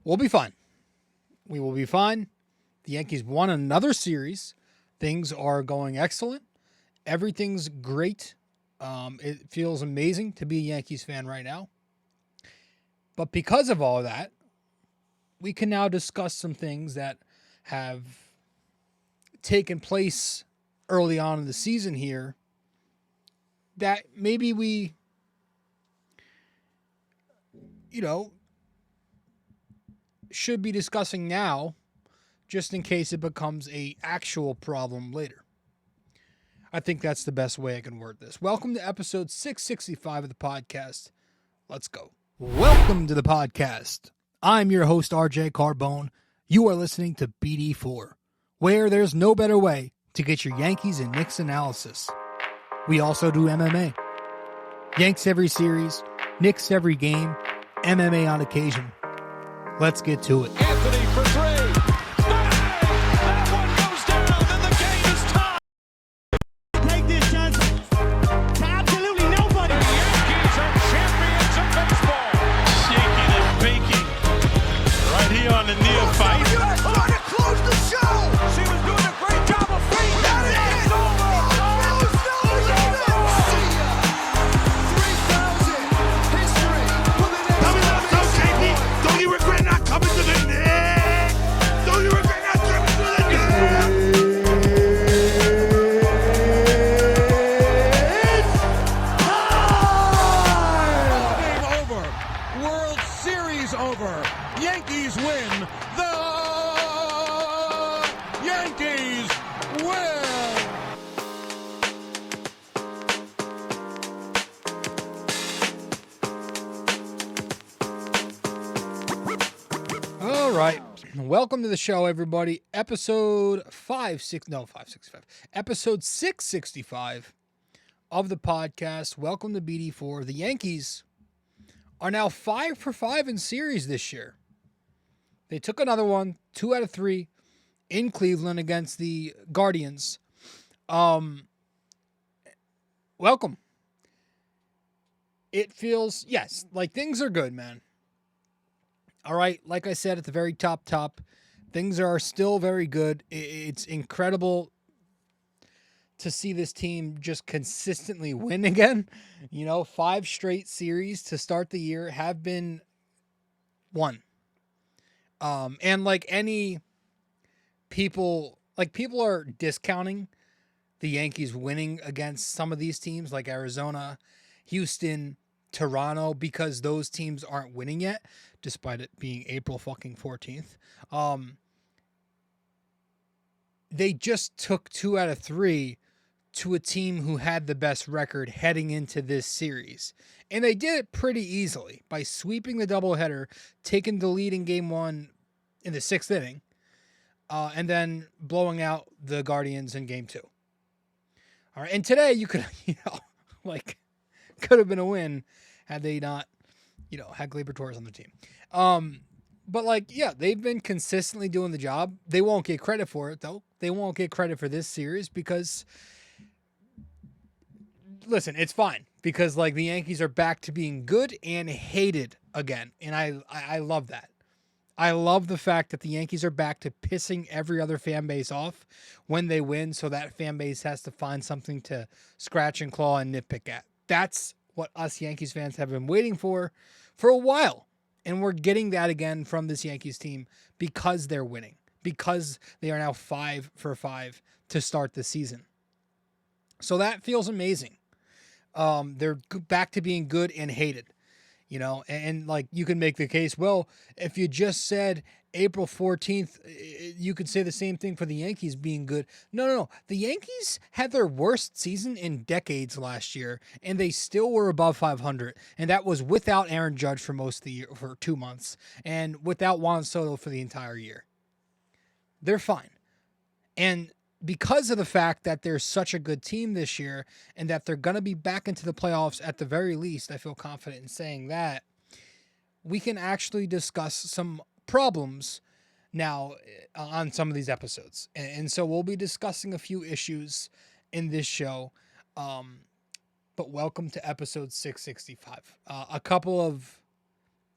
We'll be fine. We will be fine. The Yankees won another series. Things are going excellent. Everything's great. It feels amazing to be a Yankees fan right now. But because of all of that, we can now discuss some things that have taken place early on in the season here that maybe we, should be discussing now just in case it becomes a actual problem later. I think that's the best way I can word this. Welcome to episode 665 of the podcast. Let's go. Welcome to the podcast. I'm your host, RJ Carbone. You are listening to BD4, where there's no better way to get your Yankees and Knicks analysis. We also do MMA. Yanks every series, Knicks every game, MMA on occasion. Let's get to it. Anthony for three. That one goes down, and the game is tied. Take this chance to absolutely nobody. The Yankees are champions of baseball. Shaking and baking right here on the neophyte. Trying to close the show. She was doing a great job of feeding. It's over. Don't you regret not coming to the net? Don't you regret not coming to the net? Game over. World Series over. Yankees win. The Yankees win. All right. Welcome to the show, everybody. Episode 565. Episode 665 of the podcast. Welcome to BD4. The Yankees are now 5 for 5 in series this year. They took another one, 2 out of 3 in Cleveland against the Guardians. Welcome. It feels, yes, like things are good, man. All right, like I said at the very top, things are still very good. It's incredible to see this team just consistently win again. 5 straight series to start the year have been won. And like any people are discounting the Yankees winning against some of these teams like Arizona, Houston, Toronto, because those teams aren't winning yet, despite it being April fucking 14th. They just took 2 out of 3 to a team who had the best record heading into this series. And they did it pretty easily by sweeping the doubleheader, taking the lead in game 1 in the 6th inning, and then blowing out the Guardians in game 2. All right. And today you could, could have been a win had they not, had Gleyber Torres on the team. But they've been consistently doing the job. They won't get credit for it, though. They won't get credit for this series because, listen, it's fine because the Yankees are back to being good and hated again. And I love that. I love the fact that the Yankees are back to pissing every other fan base off when they win, so that fan base has to find something to scratch and claw and nitpick at. That's what us Yankees fans have been waiting for a while. And we're getting that again from this Yankees team because they're winning, because they are now 5 for 5 to start the season. So that feels amazing. They're back to being good and hated, and you can make the case, well, if you just said April 14th, you could say the same thing for the Yankees being good. No. The Yankees had their worst season in decades last year, and they still were above 500. And that was without Aaron Judge for most of the year, for 2 months, and without Juan Soto for the entire year. They're fine. And because of the fact that they're such a good team this year and that they're going to be back into the playoffs at the very least, I feel confident in saying that, we can actually discuss some problems now on some of these episodes. And so we'll be discussing a few issues in this show. But welcome to episode 665. A couple of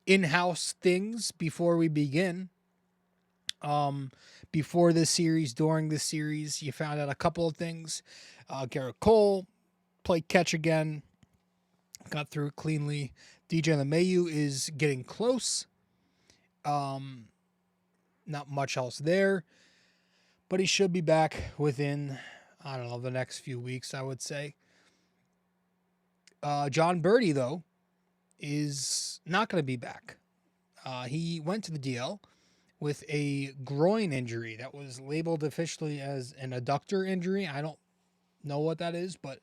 in-house things before we begin. Before this series, during this series, you found out a couple of things. Garrett Cole played catch again, got through it cleanly. DJ LeMahieu is getting close. Not much else there, but he should be back within, I don't know, the next few weeks, I would say. John Birdie, though, is not going to be back. He went to the DL with a groin injury that was labeled officially as an adductor injury. I don't know what that is, but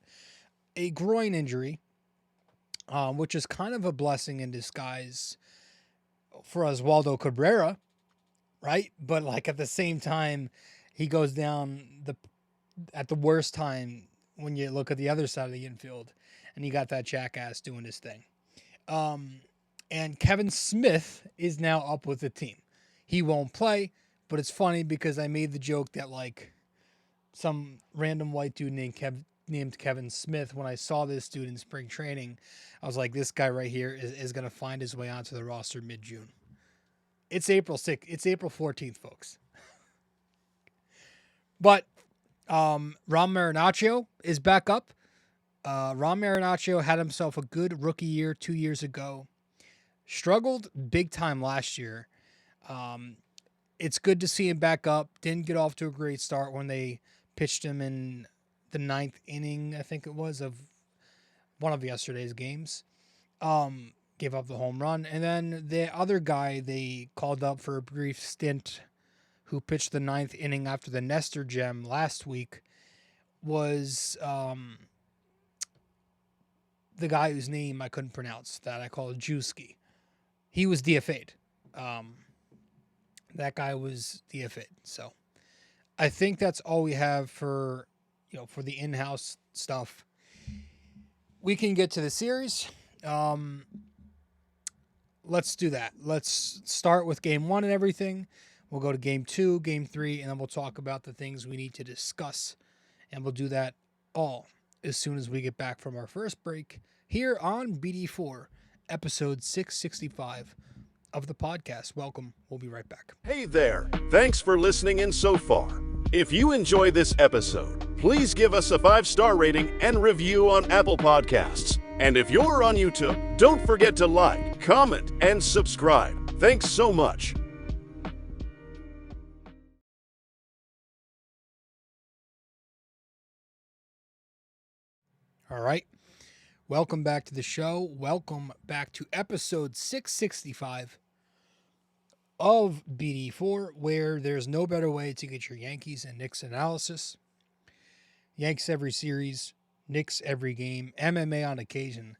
a groin injury, which is kind of a blessing in disguise for Oswaldo Cabrera, right? But like at the same time, he goes down at the worst time when you look at the other side of the infield, and you got that jackass doing his thing. And Kevin Smith is now up with the team. He won't play, but it's funny because I made the joke that like some random white dude named Kevin Smith, when I saw this dude in spring training, I was like, this guy right here is going to find his way onto the roster mid-June. It's April 6th. It's April 14th, folks. But Ron Marinaccio is back up. Ron Marinaccio had himself a good rookie year 2 years ago. Struggled big time last year. It's good to see him back up. Didn't get off to a great start when they pitched him in the 9th inning, I think it was, of one of yesterday's games. Gave up the home run. And then the other guy they called up for a brief stint, who pitched the 9th inning after the Nestor gem last week, was the guy whose name I couldn't pronounce, that I called Juski. He was DFA'd. That guy was DFA'd. So I think that's all we have for the in-house stuff. We can get to the series. Let's do that. Let's start with game 1 and everything. We'll go to game 2, game 3, and then we'll talk about the things we need to discuss. And we'll do that all as soon as we get back from our first break here on BD4, episode 665 of the podcast. Welcome. We'll be right back. Hey there. Thanks for listening in so far. If you enjoy this episode, please give us a 5-star rating and review on Apple Podcasts. And if you're on YouTube, don't forget to like, comment, and subscribe. Thanks so much. All right. Welcome back to the show. Welcome back to episode 665 of BD4, where there's no better way to get your Yankees and Knicks analysis. Yanks every series, Knicks every game, MMA on occasion.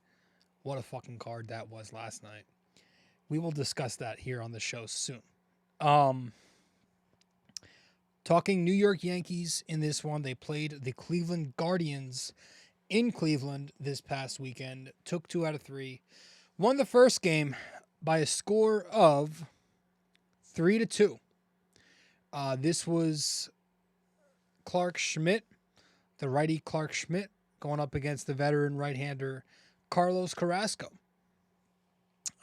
What a fucking card that was last night. We will discuss that here on the show soon. Talking New York Yankees in this one, they played the Cleveland Guardians in Cleveland this past weekend, took 2 out of 3, won the first game by a score of 3-2. This was Clark Schmidt, the righty Clark Schmidt, going up against the veteran right-hander Carlos Carrasco.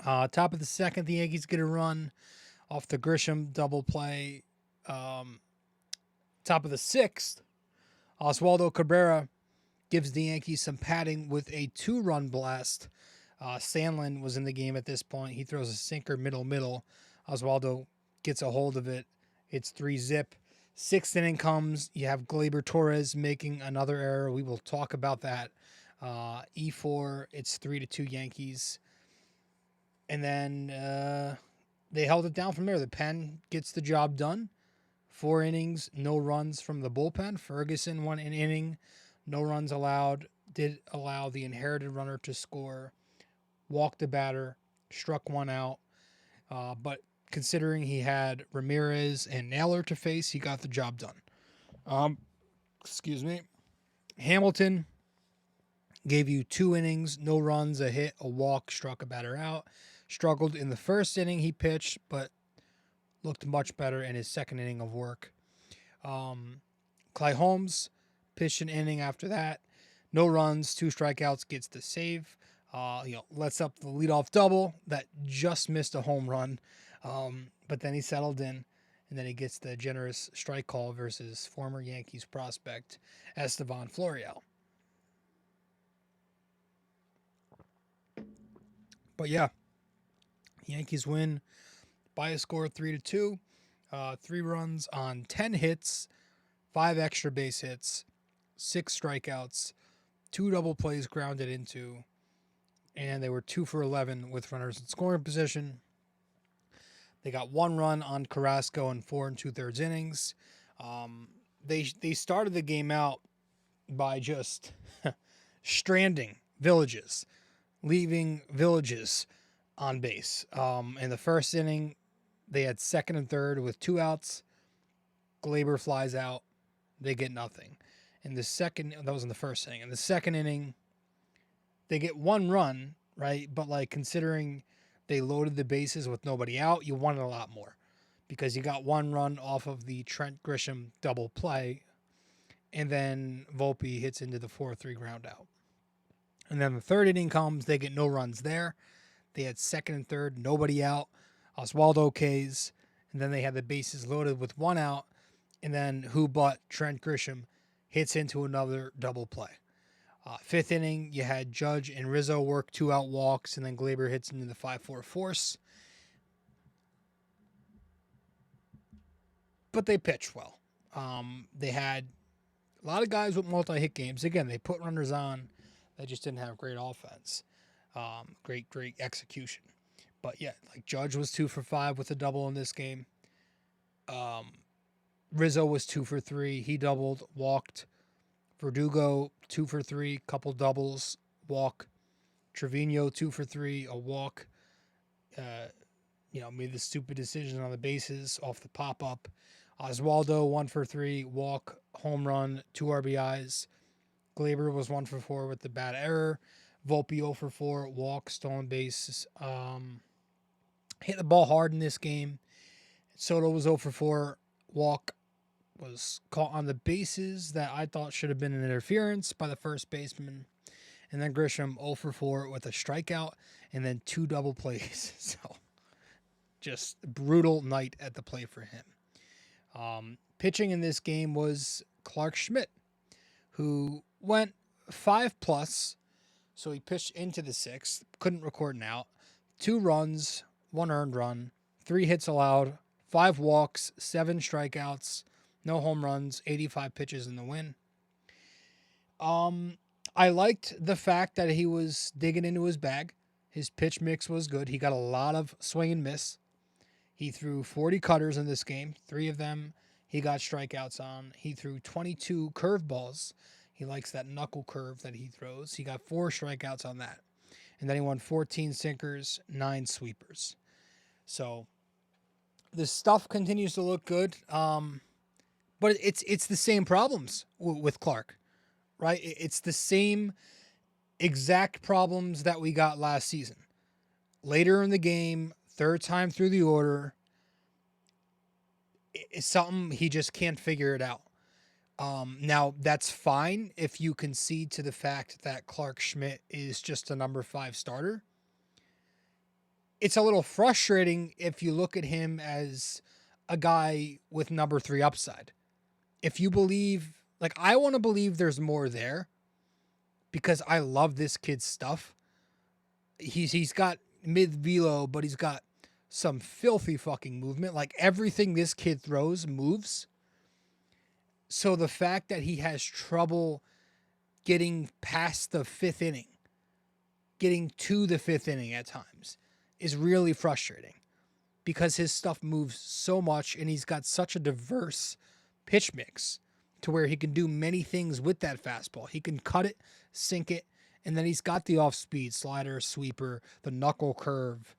Top of the second, the Yankees get a run off the Grisham double play. Top of the sixth, Oswaldo Cabrera gives the Yankees some padding with a 2-run blast. Sandlin was in the game at this point. He throws a sinker middle. Oswaldo gets a hold of it. It's 3-zip. 6th inning comes. You have Gleyber Torres making another error. We will talk about that. E4, it's 3-2 Yankees. And then they held it down from there. The pen gets the job done. 4 innings, no runs from the bullpen. Ferguson won an inning. No runs allowed. Did allow the inherited runner to score. Walked the batter. Struck 1 out. But considering he had Ramirez and Naylor to face, he got the job done. Excuse me. Hamilton gave you 2 innings, no runs, a hit, a walk, struck a batter out. Struggled in the first inning he pitched, but looked much better in his second inning of work. Clay Holmes pitched an inning after that. No runs, 2 strikeouts, gets the save. Lets up the leadoff double that just missed a home run. But then he settled in, and then he gets the generous strike call versus former Yankees prospect Estevan Florial. But yeah, Yankees win by a score of 3-2. 3 runs on 10 hits, 5 extra base hits, 6 strikeouts, 2 double plays grounded into, and they were 2 for 11 with runners in scoring position. They got 1 run on Carrasco in 4 2/3 innings. They started the game out by just stranding villages, leaving villages on base. In the first inning, they had second and third with 2 outs. Gleyber flies out. They get nothing. In the second, that was in the first inning. In the second inning, they get 1 run, right? But like considering they loaded the bases with nobody out, you wanted a lot more because you got 1 run off of the Trent Grisham double play, and then Volpe hits into the 4-3 ground out. And then the third inning comes, they get no runs there. They had second and third, nobody out. Oswaldo K's, and then they had the bases loaded with 1 out, and then who but Trent Grisham hits into another double play. Fifth inning, you had Judge and Rizzo work 2 out walks, and then Gleyber hits into the 5-4 force. But they pitched well. They had a lot of guys with multi-hit games. Again, they put runners on. They just didn't have great offense. Great execution. But yeah, like Judge was 2 for 5 with a double in this game. Rizzo was 2 for 3. He doubled, walked. Verdugo 2 for 3, couple doubles, walk. Trevino 2 for 3, a walk. Made the stupid decision on the bases off the pop-up. Oswaldo 1 for 3, walk, home run, 2 RBIs. Gleyber was 1 for 4 with the bad error. Volpe 0 for 4, walk, stolen bases. Hit the ball hard in this game. Soto was 0 for 4, walk. Was caught on the bases that I thought should have been an interference by the first baseman. And then Grisham 0 for 4 with a strikeout and then 2 double plays. So just brutal night at the plate for him. Pitching in this game was Clark Schmidt, who went 5+. So he pitched into the 6th, couldn't record an out. 2 runs, 1 earned run, 3 hits allowed, 5 walks, 7 strikeouts. No home runs, 85 pitches in the win. I liked the fact that he was digging into his bag. His pitch mix was good. He got a lot of swing and miss. He threw 40 cutters in this game. 3 of them he got strikeouts on. He threw 22 curveballs. He likes that knuckle curve that he throws. He got 4 strikeouts on that. And then he won 14 sinkers, 9 sweepers. So the stuff continues to look good. But it's the same problems with Clark, right? It's the same exact problems that we got last season. Later in the game, third time through the order, it's something he just can't figure it out. Now, that's fine if you concede to the fact that Clark Schmidt is just a number 5 starter. It's a little frustrating if you look at him as a guy with number 3 upside. If you believe, like, I want to believe there's more there because I love this kid's stuff. He's got mid-velo, but he's got some filthy fucking movement. Like, everything this kid throws moves. So the fact that he has trouble getting past the 5th inning, getting to the 5th inning at times, is really frustrating because his stuff moves so much and he's got such a diverse pitch mix to where he can do many things with that fastball. He can cut it, sink it, and then he's got the off-speed slider, sweeper, the knuckle curve.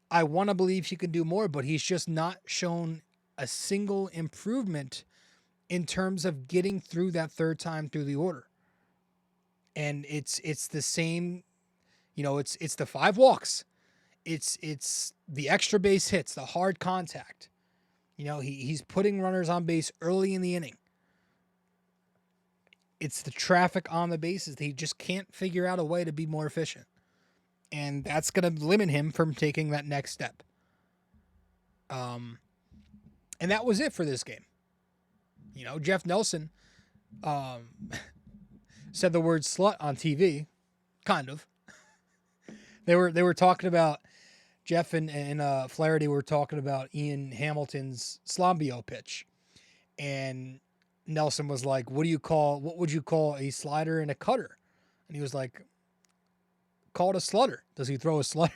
I want to believe he can do more, but he's just not shown a single improvement in terms of getting through that third time through the order. And it's the same, it's the 5 walks. It's the extra base hits, the hard contact. He's putting runners on base early in the inning. It's the traffic on the bases. He just can't figure out a way to be more efficient. And that's going to limit him from taking that next step. And that was it for this game. You know, Jeff Nelson said the word slut on TV, kind of. They were talking about Jeff and Flaherty were talking about Ian Hamilton's Slambio pitch, and Nelson was like, what would you call a slider and a cutter? And he was like, call it a slutter. Does he throw a slutter?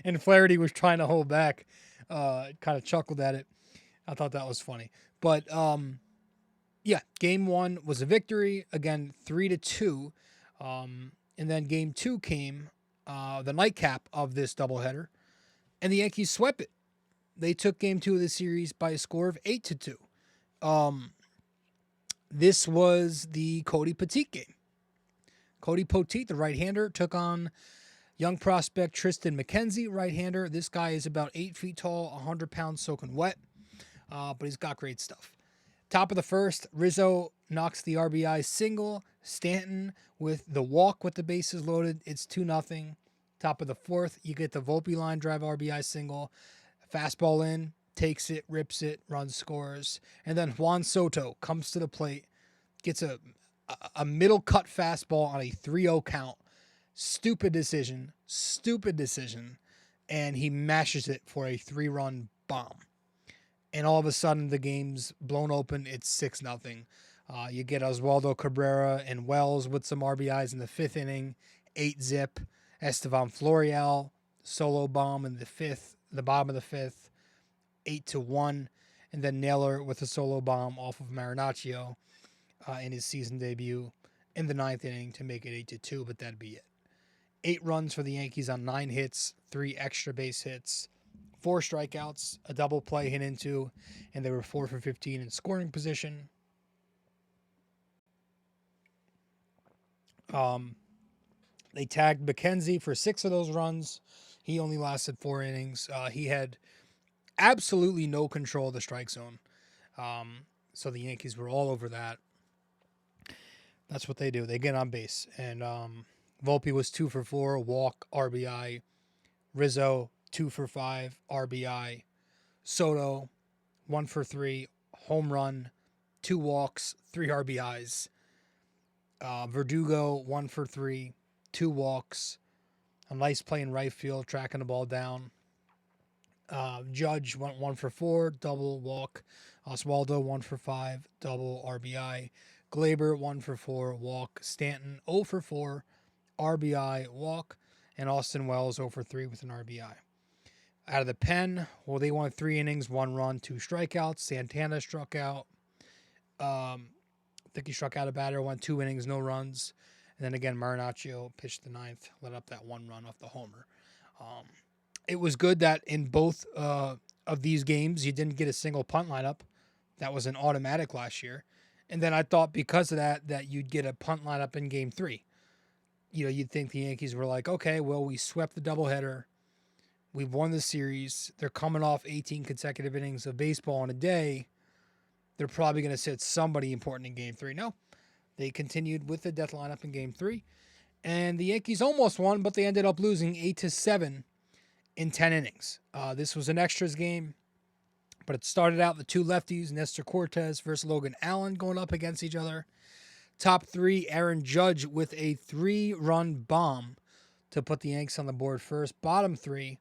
And Flaherty was trying to hold back, kind of chuckled at it. I thought that was funny. But yeah, game 1 was a victory, again 3-2. And then game 2 came, the nightcap of this doubleheader, and the Yankees swept it. They took game 2 of the series by a score of 8-2. This was the Cody Poteet game. Cody Poteet, the right-hander, took on young prospect Tristan McKenzie, right-hander. This guy is about 8 feet tall, 100 pounds soaking wet, but he's got great stuff. Top of the first, Rizzo knocks the RBI single. Stanton with the walk with the bases loaded. It's 2-0. Top of the fourth, you get the Volpe line drive RBI single. Fastball in, takes it, rips it, runs, scores. And then Juan Soto comes to the plate, gets a middle cut fastball on a 3-0 count. Stupid decision. And he mashes it for a 3-run bomb. And all of a sudden, the game's blown open. It's 6-0. You get Oswaldo Cabrera and Wells with some RBIs in the 5th inning, 8-zip. Estevan Florial, solo bomb in the bottom of the 5th, 8-1. And then Naylor with a solo bomb off of Marinaccio in his season debut in the 9th inning to make it 8-2, but that'd be it. 8 runs for the Yankees on 9 hits, 3 extra base hits, 4 strikeouts, a double play hit into, and they were 4 for 15 in scoring position. They tagged McKenzie for 6 of those runs. He only lasted 4 innings. He had absolutely no control of the strike zone. So the Yankees were all over that. That's what they do. They get on base. And Volpe was 2 for 4, walk, RBI. Rizzo, 2 for 5, RBI. Soto, 1 for 3, home run, 2 walks, 3 RBIs. Verdugo, 1 for 3, 2 walks, a nice play in right field, tracking the ball down. Judge went 1 for 4, double walk. Oswaldo 1 for 5, double RBI. Gleyber 1 for 4, walk. Stanton 0 for 4, RBI, walk. And Austin Wells 0 for 3 with an RBI. Out of the pen, well, they won 3 innings, 1 run, 2 strikeouts. Santana struck out. I think he struck out a batter, went 2 innings, no runs. And then again, Marinaccio pitched the 9th, let up that 1 run off the homer. It was good that in both of these games, you didn't get a single punt lineup. That was an automatic last year. And then I thought because of that you'd get a punt lineup in game 3. You know, you'd think the Yankees were like, okay, well, we swept the doubleheader. We've won the series. They're coming off 18 consecutive innings of baseball in a day. They're probably going to sit somebody important in game 3. No, they continued with the death lineup in game 3. And the Yankees almost won, but they ended up losing 8-7 in 10 innings. This was an extras game, but it started out the 2 lefties, Nestor Cortez versus Logan Allen, going up against each other. Top 3, Aaron Judge with a 3-run bomb to put the Yanks on the board first. Bottom 3,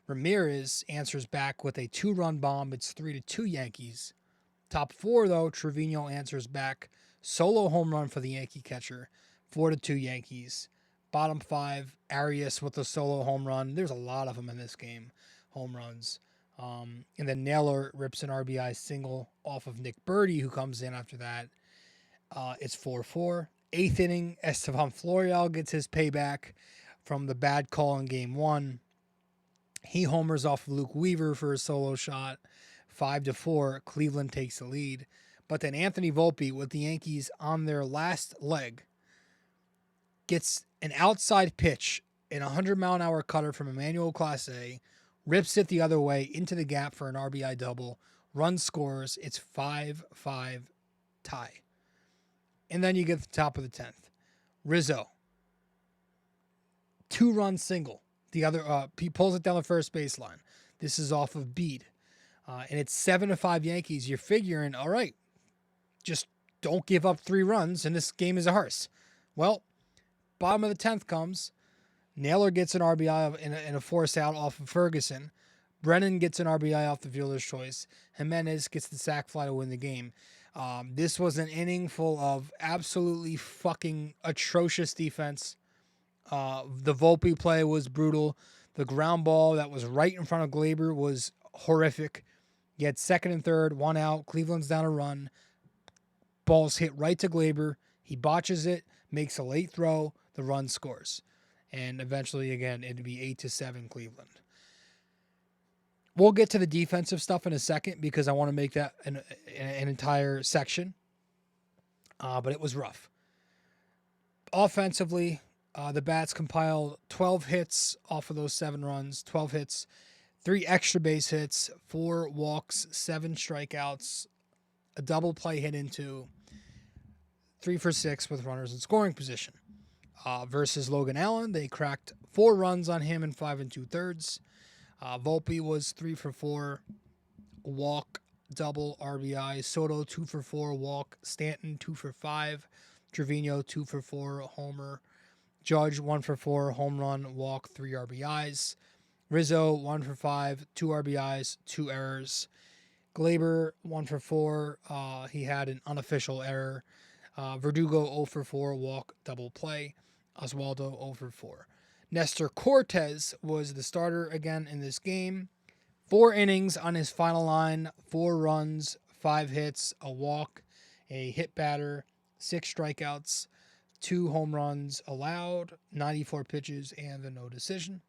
Ramirez answers back with a 2-run bomb. It's 3-2 Yankees. Top 4, though, Trevino answers back. Solo home run for the Yankee catcher. 4-2 Yankees. Bottom 5, Arias with a solo home run. There's a lot of them in this game, home runs. And then Naylor rips an RBI single off of Nick Birdie, who comes in after that. It's 4-4. 8th inning, Estevan Florial gets his payback from the bad call in game 1. He homers off of Luke Weaver for a solo shot. 5-4, Cleveland takes the lead. But then Anthony Volpe, with the Yankees on their last leg, gets an outside pitch, an 100-mile-an-hour cutter from Emmanuel Clase, rips it the other way into the gap for an RBI double, run scores. It's 5-5 tie. And then you get to the top of the 10th. Rizzo. 2-run single. The other, he pulls it down the first baseline. This is off of beat. And it's 7-5 Yankees. You're figuring, all right, just don't give up 3 runs, and this game is a hearse. Well, bottom of the 10th comes. Naylor gets an RBI in a force out off of Ferguson. Brennan gets an RBI off the fielder's choice. Jimenez gets the sac fly to win the game. This was an inning full of absolutely fucking atrocious defense. The Volpe play was brutal. The ground ball that was right in front of Gleyber was horrific. You had second and third, 1 out. Cleveland's down a run. Ball's hit right to Gleyber. He botches it, makes a late throw. The run scores. And eventually, again, it'd be 8-7 Cleveland. We'll get to the defensive stuff in a second because I want to make that an entire section. But it was rough. Offensively, the Bats compiled 12 hits off of those 7 runs, 12 hits, 3 extra base hits, 4 walks, 7 strikeouts, a double play hit into 3 for 6 with runners in scoring position. Versus Logan Allen, they cracked 4 runs on him in 5 2/3. Volpe was 3 for 4, walk, double, RBI. Soto 2 for 4, walk. Stanton 2 for 5. Trevino 2 for 4, homer. Judge 1 for 4, home run, walk, 3 RBIs. Rizzo 1 for 5, 2 RBIs, 2 errors. Gleyber 1 for 4. He had an unofficial error. Verdugo 0 for 4, walk, double play. Oswaldo 0 for 4. Nestor Cortez was the starter again in this game. 4 innings on his final line, 4 runs, 5 hits, a walk, a hit batter, 6 strikeouts, 2 home runs allowed, 94 pitches, and the no decision.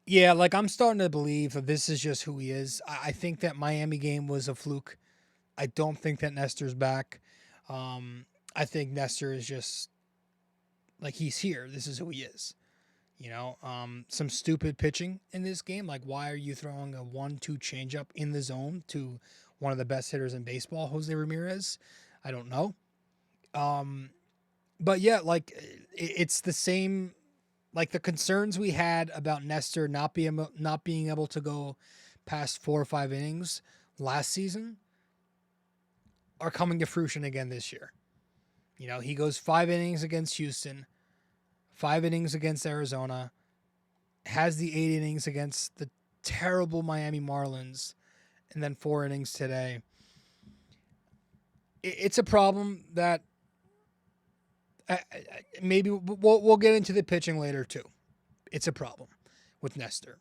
Yeah, like I'm starting to believe that this is just who he is. I think that Miami game was a fluke. I don't think that Nestor's back. I think Nestor is just like he's here. This is who he is. You know, some stupid pitching in this game. Like, why are you throwing a 1-2 changeup in the zone to one of the best hitters in baseball, Jose Ramirez? I don't know. But yeah, like it's the same. Like the concerns we had about Nestor not being able to go past 4 or 5 innings last season are coming to fruition again this year. You know, he goes 5 innings against Houston, 5 innings against Arizona, has the 8 innings against the terrible Miami Marlins, and then 4 innings today. It's a problem that maybe we'll get into the pitching later too. It's a problem with Nestor.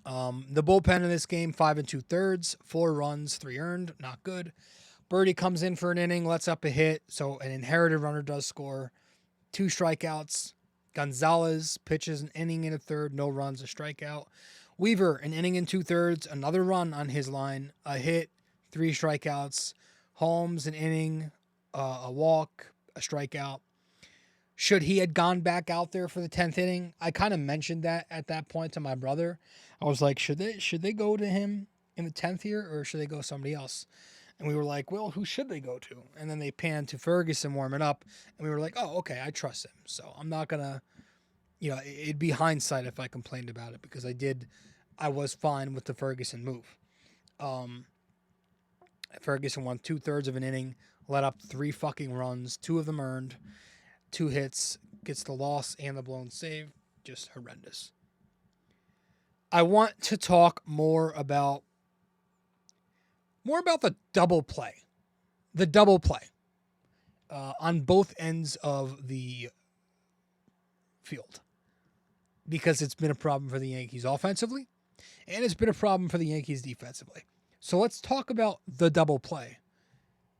The bullpen in this game, 5 2/3, 4 runs, 3 earned, not good. Birdie comes in for an inning, lets up a hit, so an inherited runner does score. 2 strikeouts. Gonzalez pitches an inning and a third, no runs, a strikeout. Weaver, an inning and 2/3, another run on his line, a hit, 3 strikeouts. Holmes, an inning, a walk, a strikeout. Should he had gone back out there for the 10th inning? I kind of mentioned that at that point to my brother. I was like, should they go to him in the 10th here or should they go somebody else? And we were like, well, who should they go to? And then they panned to Ferguson warming up. And we were like, oh, okay, I trust him. So I'm not going to, it'd be hindsight if I complained about it because I was fine with the Ferguson move. Ferguson won 2/3 of an inning, let up 3 fucking runs, 2 of them earned, 2 hits, gets the loss and the blown save. Just horrendous. I want to talk more about the double play. The double play on both ends of the field. Because it's been a problem for the Yankees offensively, and it's been a problem for the Yankees defensively. So let's talk about the double play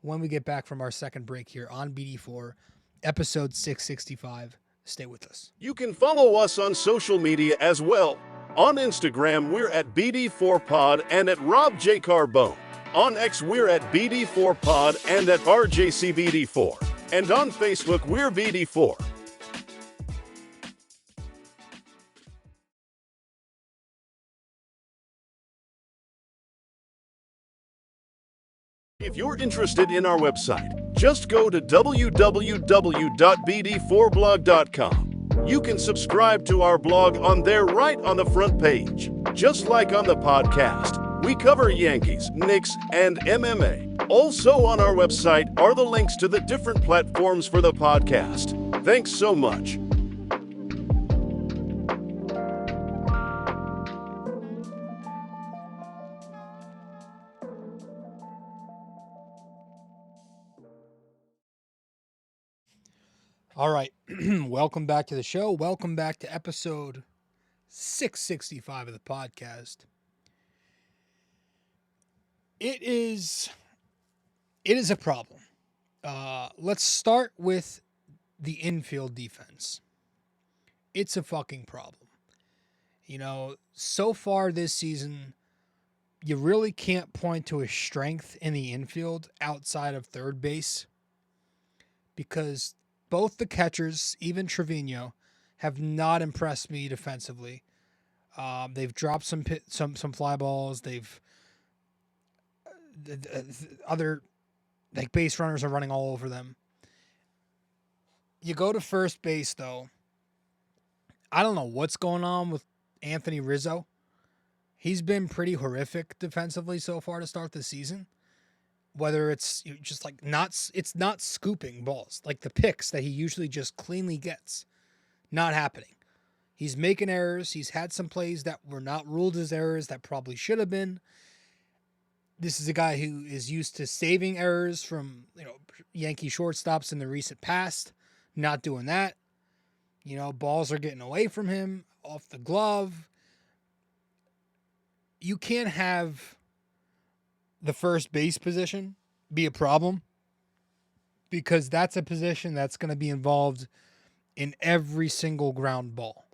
when we get back from our second break here on BD4, episode 665. Stay with us. You can follow us on social media as well. On Instagram, we're at BD4Pod and at Rob J. Carbone. On X, we're at BD4Pod and at RJCBD4. And on Facebook, we're BD4. If you're interested in our website, just go to www.bd4blog.com. You can subscribe to our blog on there right on the front page. Just like on the podcast, we cover Yankees, Knicks, and MMA. Also on our website are the links to the different platforms for the podcast. Thanks so much. All right. Welcome back to the show. Welcome back to episode 665 of the podcast. It is a problem. Let's start with the infield defense. It's a fucking problem. You know, so far this season, you really can't point to a strength in the infield outside of third base, because both the catchers, even Trevino, have not impressed me defensively. They've dropped some fly balls. Other like base runners are running all over them. You go to first base though. I don't know what's going on with Anthony Rizzo. He's been pretty horrific defensively so far to start the season. Whether it's just like it's not scooping balls, like the picks that he usually just cleanly gets, not happening. He's making errors. He's had some plays that were not ruled as errors that probably should have been. This is a guy who is used to saving errors from, Yankee shortstops in the recent past, not doing that. Balls are getting away from him, off the glove. You can't have the first base position be a problem, because that's a position that's going to be involved in every single ground ball.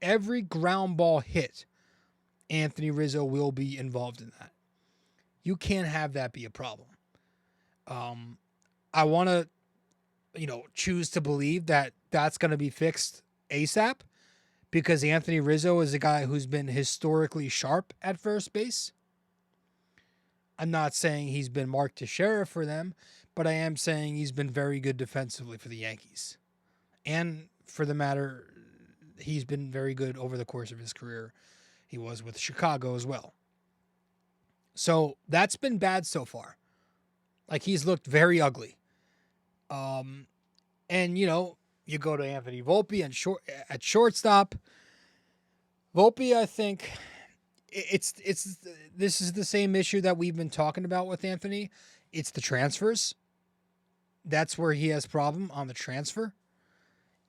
Every ground ball hit, Anthony Rizzo will be involved in that. You can't have that be a problem. I want to, choose to believe that that's going to be fixed ASAP, because Anthony Rizzo is a guy who's been historically sharp at first base. I'm not saying he's been Mark Teixeira for them, but I am saying he's been very good defensively for the Yankees. And for the matter, he's been very good over the course of his career. He was with Chicago as well. So that's been bad so far. Like, he's looked very ugly. And, you go to Anthony Volpe at shortstop. Volpe, I think this is the same issue that we've been talking about with Anthony. It's the transfers. That's where he has problem on the transfer.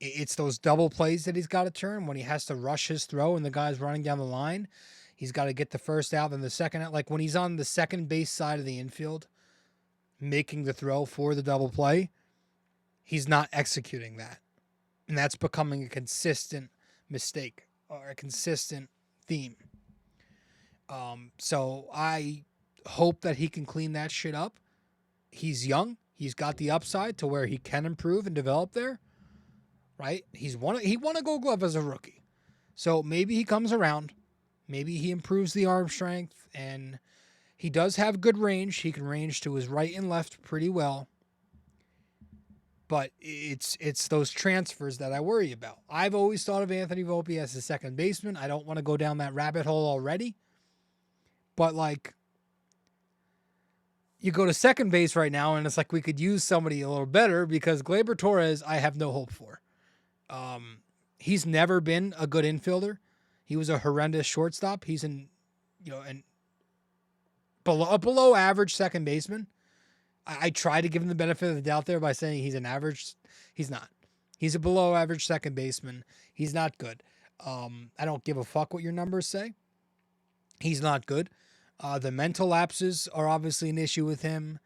It's those double plays that he's got to turn when he has to rush his throw and the guy's running down the line. He's got to get the first out, then the second out. Like when he's on the second base side of the infield, making the throw for the double play, he's not executing that. And that's becoming a consistent mistake or a consistent theme. So I hope that he can clean that shit up. He's young. He's got the upside to where he can improve and develop there, right? He won a Gold Glove as a rookie. So maybe he comes around. Maybe he improves the arm strength, and he does have good range. He can range to his right and left pretty well. But it's those transfers that I worry about. I've always thought of Anthony Volpe as a second baseman. I don't want to go down that rabbit hole already. But, like, you go to second base right now, and it's like we could use somebody a little better, because Gleyber Torres, I have no hope for. He's never been a good infielder. He was a horrendous shortstop. He's a below average second baseman. I try to give him the benefit of the doubt there by saying he's an average. He's not. He's a below average second baseman. He's not good. I don't give a fuck what your numbers say. He's not good. The mental lapses are obviously an issue with him,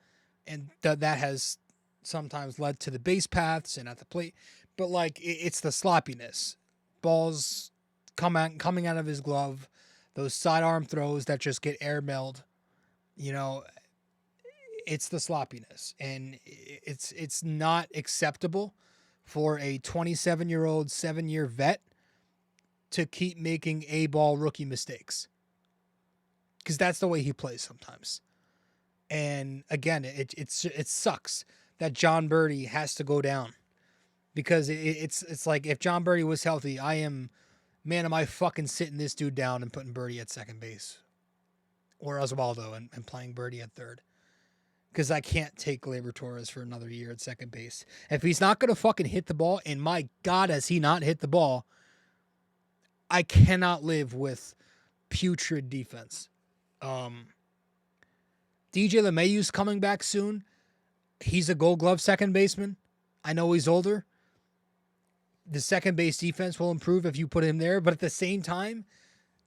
and that has sometimes led to the base paths and at the plate. But, like, it's the sloppiness. Balls coming out of his glove, those sidearm throws that just get airmailed. It's the sloppiness, and it's not acceptable for a 27-year-old, 7-year vet to keep making A-ball rookie mistakes, because that's the way he plays sometimes. And again, it sucks that John Birdie has to go down, because it's like, if John Birdie was healthy, am I fucking sitting this dude down and putting Birdie at second base, or Oswaldo and playing Birdie at third. Because I can't take Gleyber Torres for another year at second base. If he's not going to fucking hit the ball, and my God, has he not hit the ball, I cannot live with putrid defense. DJ LeMahieu's coming back soon. He's a Gold Glove second baseman. I know he's older. The second base defense will improve if you put him there, but at the same time,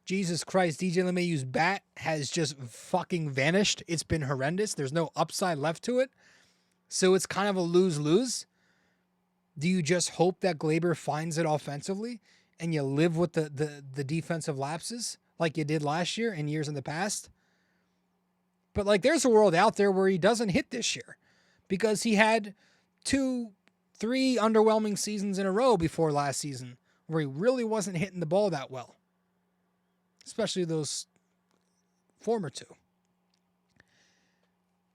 Jesus Christ, DJ LeMahieu's bat has just fucking vanished. It's been horrendous. There's no upside left to it. So it's kind of a lose-lose. Do you just hope that Gleyber finds it offensively and you live with the defensive lapses like you did last year and years in the past? But like, there's a world out there where he doesn't hit this year, because he had 2-3 underwhelming seasons in a row before last season where he really wasn't hitting the ball that well. Especially those former two.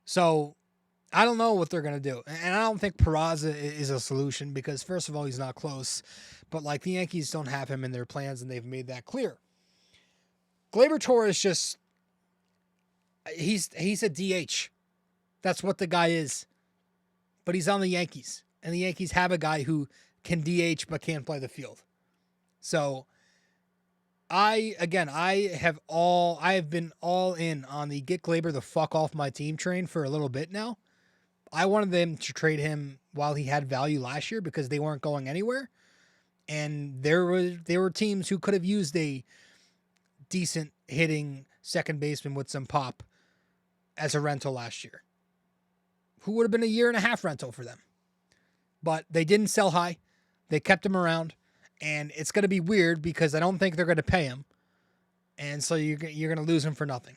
So I don't know what they're going to do. And I don't think Peraza is a solution, because first of all, he's not close. But like, the Yankees don't have him in their plans, and they've made that clear. Gleyber Torres just, he's a DH. That's what the guy is. But he's on the Yankees, and the Yankees have a guy who can DH but can't play the field. So I have been all in on the get Gleyber the fuck off my team train for a little bit now. I wanted them to trade him while he had value last year, because they weren't going anywhere. And there were teams who could have used a decent hitting second baseman with some pop as a rental last year, who would have been a 1.5 year rental for them. But they didn't sell high. They kept him around. And it's going to be weird, because I don't think they're going to pay him. And so you're going to lose him for nothing.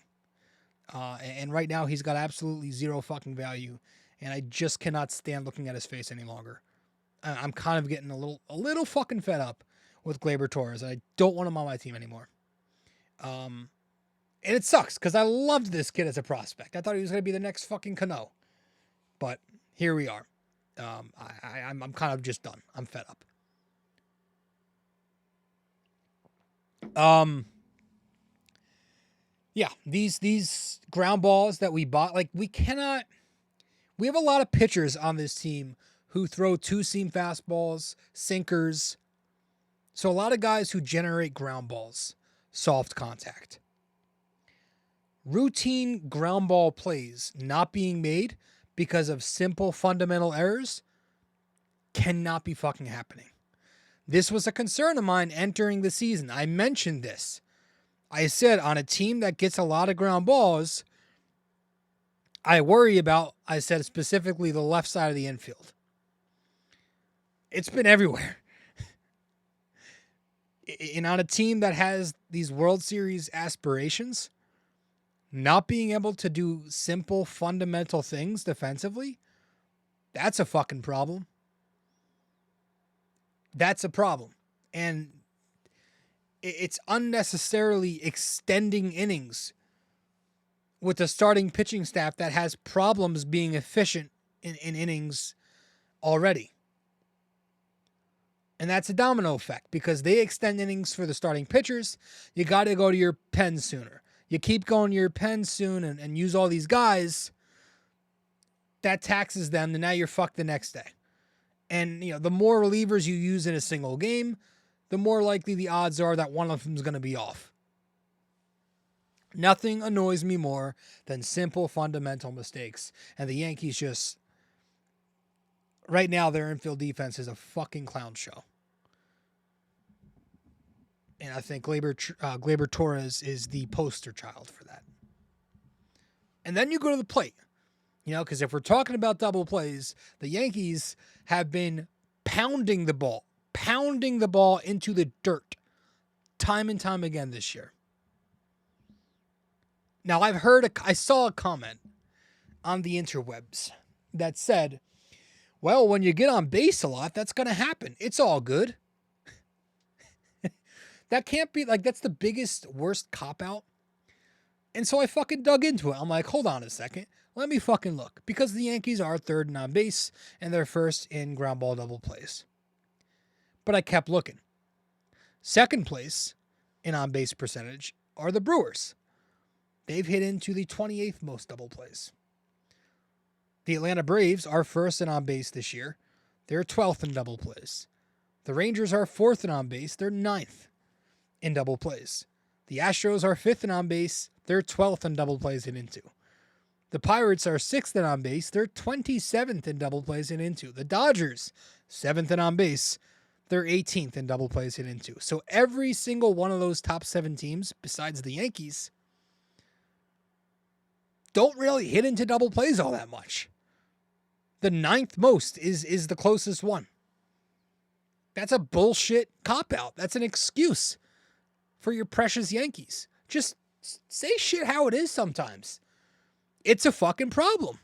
And right now he's got absolutely zero fucking value. And I just cannot stand looking at his face any longer. I'm kind of getting a little fucking fed up with Gleyber Torres. I don't want him on my team anymore. And it sucks, because I loved this kid as a prospect. I thought he was going to be the next fucking Cano. But here we are. I'm kind of just done. I'm fed up. Yeah, these ground balls that we bought, like, we have a lot of pitchers on this team who throw 2-seam fastballs, sinkers. So a lot of guys who generate ground balls, soft contact. Routine ground ball plays not being made because of simple fundamental errors cannot be fucking happening. This was a concern of mine entering the season. I mentioned this. I said, on a team that gets a lot of ground balls, I worry about, I said specifically, the left side of the infield. It's been everywhere. And on a team that has these World Series aspirations, not being able to do simple, fundamental things defensively, that's a fucking problem. That's a problem. And it's unnecessarily extending innings with the starting pitching staff that has problems being efficient in innings already. And that's a domino effect, because they extend innings for the starting pitchers. You got to go to your pen sooner. You keep going to your pen soon and use all these guys. That taxes them, and now you're fucked the next day. And, the more relievers you use in a single game, the more likely the odds are that one of them is going to be off. Nothing annoys me more than simple fundamental mistakes. And the Yankees just, right now, their infield defense is a fucking clown show. And I think Gleyber Torres is the poster child for that. And then you go to the plate. Because if we're talking about double plays, the Yankees have been pounding the ball into the dirt time and time again this year. Now, I saw a comment on the interwebs that said, well, when you get on base a lot, that's going to happen. It's all good. That can't be, that's the worst cop-out. And so I fucking dug into it. I'm like, hold on a second. Let me fucking look, because the Yankees are third in on base and they're first in ground ball double plays. But I kept looking. Second place in on base percentage are the Brewers. They've hit into the 28th most double plays. The Atlanta Braves are first in on base this year. They're 12th in double plays. The Rangers are fourth in on base. They're 9th in double plays. The Astros are 5th in on base. They're 12th in double plays and into. The Pirates are 6th in on base. They're 27th in double plays and into. The Dodgers, 7th in on base. They're 18th in double plays and into. So every single one of those top 7 teams, besides the Yankees, don't really hit into double plays all that much. The 9th most is the closest one. That's a bullshit cop-out. That's an excuse for your precious Yankees. Just say shit how it is sometimes. It's a fucking problem.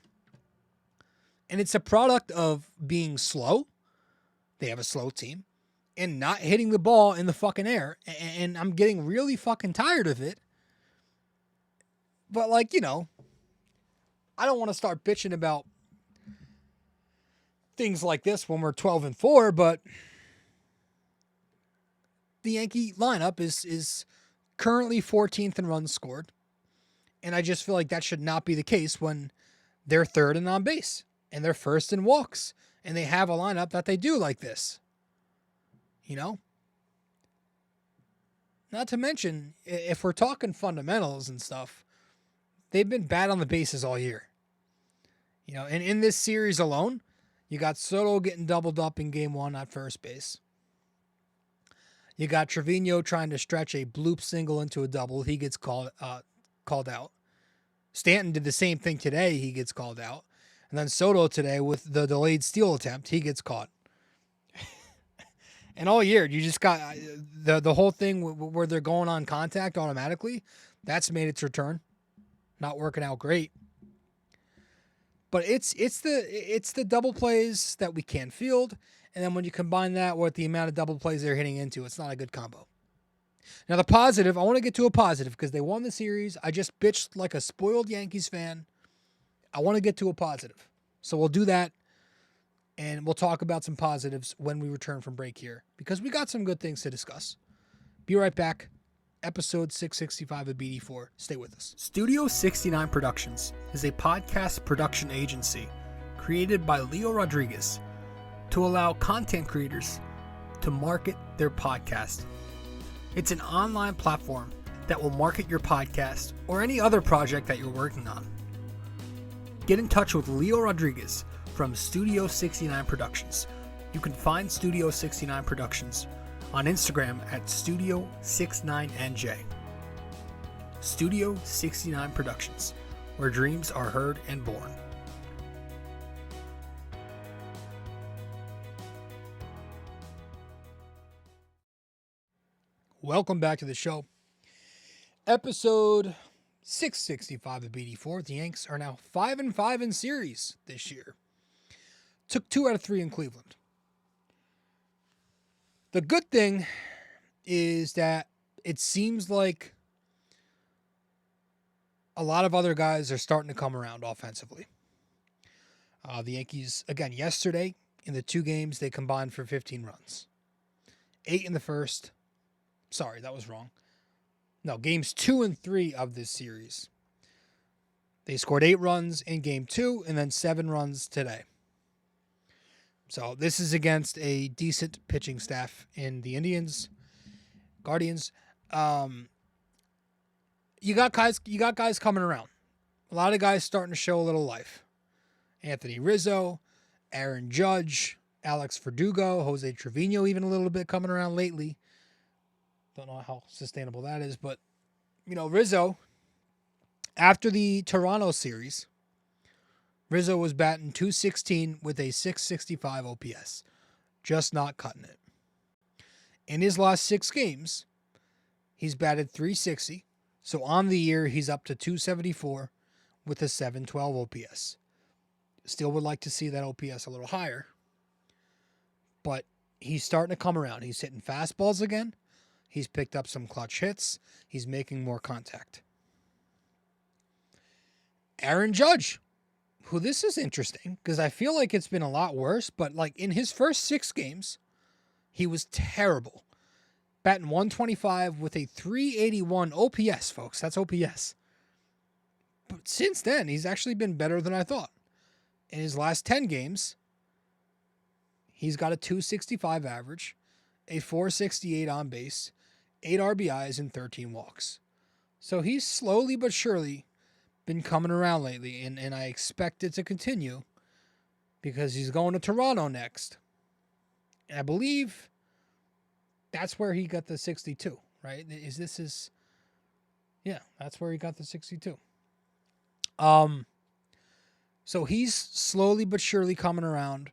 And it's a product of being slow. They have a slow team. And not hitting the ball in the fucking air. And I'm getting really fucking tired of it. But like, you know, I don't want to start bitching about things like this when we're 12-4, but the Yankee lineup is currently 14th in runs scored. And I just feel like that should not be the case when they're third in on base and they're first in walks and they have a lineup that they do like this. You know? Not to mention, if we're talking fundamentals and stuff, they've been bad on the bases all year. You know, and in this series alone, you got Soto getting doubled up in game 1 at first base. You got Trevino trying to stretch a bloop single into a double. He gets called out. Stanton did the same thing today. He gets called out. And then Soto today with the delayed steal attempt, he gets caught. And all year, you just got the whole thing where they're going on contact automatically. That's made its return. Not working out great. But it's the double plays that we can't field. And then when you combine that with the amount of double plays they're hitting into, it's not a good combo. Now, the positive, I want to get to a positive because they won the series. I just bitched like a spoiled Yankees fan. I want to get to a positive. So we'll do that, and we'll talk about some positives when we return from break here because we got some good things to discuss. Be right back. Episode 665 of BD4. Stay with us. Studio 69 Productions is a podcast production agency created by Leo Rodriguez to allow content creators to market their podcast. It's an online platform that will market your podcast or any other project that you're working on. Get in touch with Leo Rodriguez from Studio 69 Productions. You can find Studio 69 Productions on Instagram at Studio69NJ. Studio 69 Productions, where dreams are heard and born. Welcome back to the show. Episode 665 of BD4. The Yanks are now 5-5 in series this year. Took 2 out of 3 in Cleveland. The good thing is that it seems like a lot of other guys are starting to come around offensively. The Yankees, again, yesterday, in the 2 games, they combined for 15 runs. 8 in the first. Sorry, that was wrong. No, games 2 and 3 of this series. They scored 8 runs in game 2 and then 7 runs today. So this is against a decent pitching staff in the Guardians. You got guys coming around. A lot of guys starting to show a little life. Anthony Rizzo, Aaron Judge, Alex Verdugo, Jose Trevino even a little bit coming around lately. Don't know how sustainable that is, but, you know, Rizzo, after the Toronto series, Rizzo was batting .216 with a .665 OPS. Just not cutting it. In his last 6 games, he's batted .360. So on the year, he's up to .274 with a .712 OPS. Still would like to see that OPS a little higher. But he's starting to come around. He's hitting fastballs again. He's picked up some clutch hits. He's making more contact. Aaron Judge who this is interesting because I feel like it's been a lot worse, but like in his first 6 games, he was terrible. Batting 125 with a 381 OPS, folks. That's OPS. But since then, he's actually been better than I thought. In his last 10 games, he's got a 265 average, a 468 on base, 8 RBIs, and 13 walks. So he's slowly but surely been coming around lately, and I expect it to continue because he's going to Toronto next. And I believe that's where he got the 62, right? Yeah, that's where he got the 62. So he's slowly but surely coming around.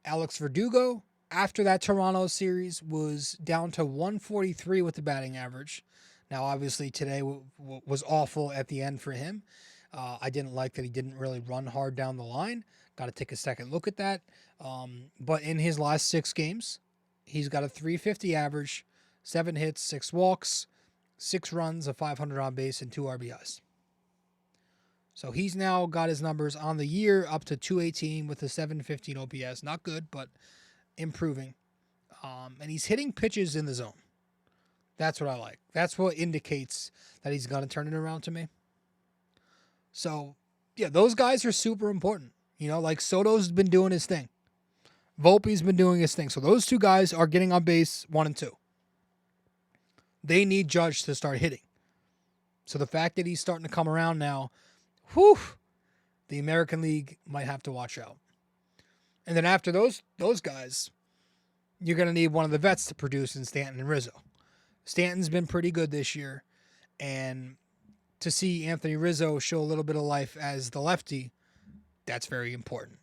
Alex Verdugo, after that Toronto series, was down to 143 with the batting average. Now, obviously, today was awful at the end for him. I didn't like that he didn't really run hard down the line. Got to take a second look at that. But in his last 6 games, he's got a 350 average, 7 hits, 6 walks, 6 runs, a 500 on base, and 2 RBIs. So he's now got his numbers on the year up to 218 with a 715 OPS. Not good, but improving. And he's hitting pitches in the zone. That's what I like. That's what indicates that he's going to turn it around to me. So, yeah, those guys are super important. You know, like Soto's been doing his thing. Volpe's been doing his thing. So those 2 guys are getting on base 1 and 2. They need Judge to start hitting. So the fact that he's starting to come around now, whew, the American League might have to watch out. And then after those guys, you're going to need one of the vets to produce in Stanton and Rizzo. Stanton's been pretty good this year, and to see Anthony Rizzo show a little bit of life as the lefty, that's very important.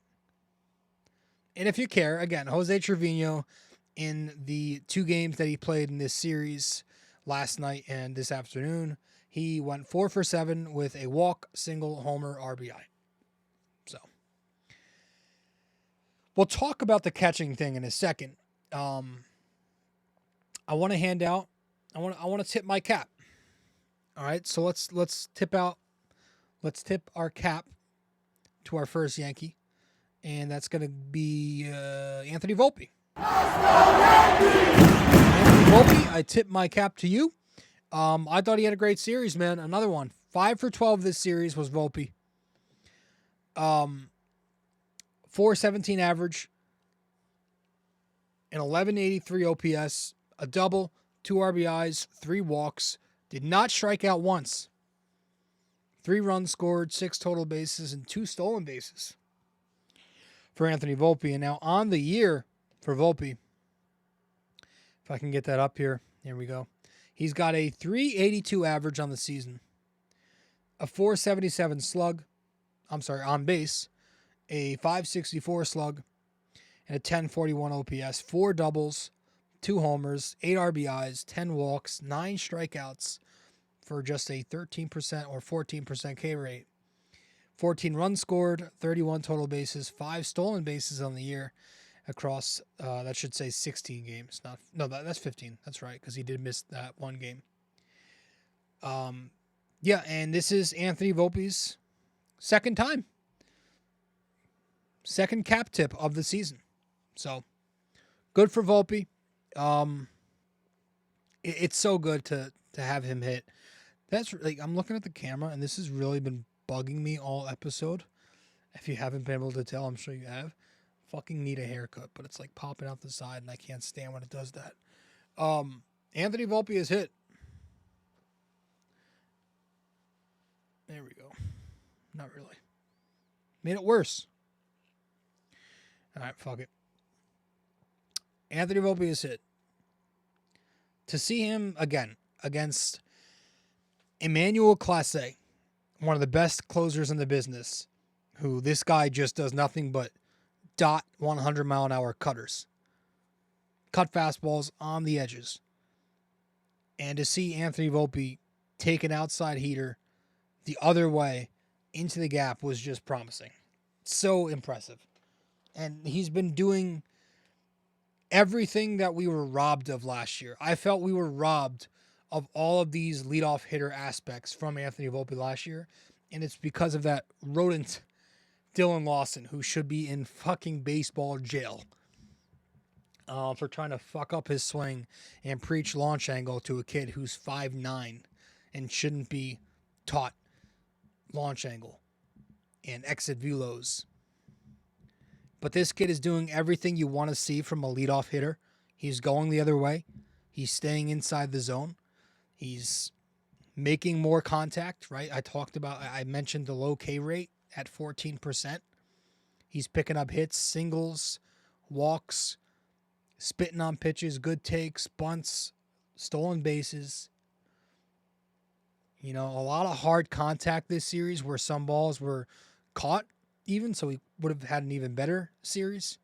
And if you care, again, Jose Trevino, in the 2 games that he played in this series last night and this afternoon, he went 4 for 7 with a walk, single, homer, RBI. So we'll talk about the catching thing in a second. I want to hand out. I want to tip my cap. All right, so let's tip our cap to our first Yankee, and that's going to be Anthony Volpe. Anthony Volpe, I tip my cap to you. I thought he had a great series, man. Another one. 5 for 12 this series was Volpe. 417 average, an 1183 OPS, a double, 2 RBIs, 3 walks, did not strike out once. 3 runs scored, 6 total bases, and 2 stolen bases for Anthony Volpe. And now on the year for Volpe, if I can get that up here, here we go. He's got a 382 average on the season, a 477 slug, on base, a 564 slug, and a 1041 OPS, 4 doubles, 2 homers, 8 RBIs, 10 walks, 9 strikeouts for just a 13% or 14% K rate. 14 runs scored, 31 total bases, 5 stolen bases on the year across, that should say 16 games. That's 15. That's right, because he did miss that 1 game. Yeah, and this is Anthony Volpe's second cap tip of the season. So, good for Volpe. It's so good to have him hit. That's like, I'm looking at the camera, and this has really been bugging me all episode. If you haven't been able to tell, I'm sure you have. Fucking need a haircut, but it's like popping out the side, and I can't stand when it does that. Anthony Volpe is hit. There we go. Not really. Made it worse. All right, fuck it. Anthony Volpe is hit. To see him again against Emmanuel Clase, one of the best closers in the business, who this guy just does nothing but dot 100-mile-an-hour cutters. Cut fastballs on the edges. And to see Anthony Volpe take an outside heater the other way into the gap was just promising. So impressive. And he's been doing everything that we were robbed of last year. I felt we were robbed of all of these leadoff hitter aspects from Anthony Volpe last year, and it's because of that rodent Dylan Lawson, who should be in fucking baseball jail for trying to fuck up his swing and preach launch angle to a kid who's 5'9" and shouldn't be taught launch angle and exit velos. But this kid is doing everything you want to see from a leadoff hitter. He's going the other way. He's staying inside the zone. He's making more contact, right? I mentioned the low K rate at 14%. He's picking up hits, singles, walks, spitting on pitches, good takes, bunts, stolen bases. You know, a lot of hard contact this series where some balls were caught even, so he would have had an even better series.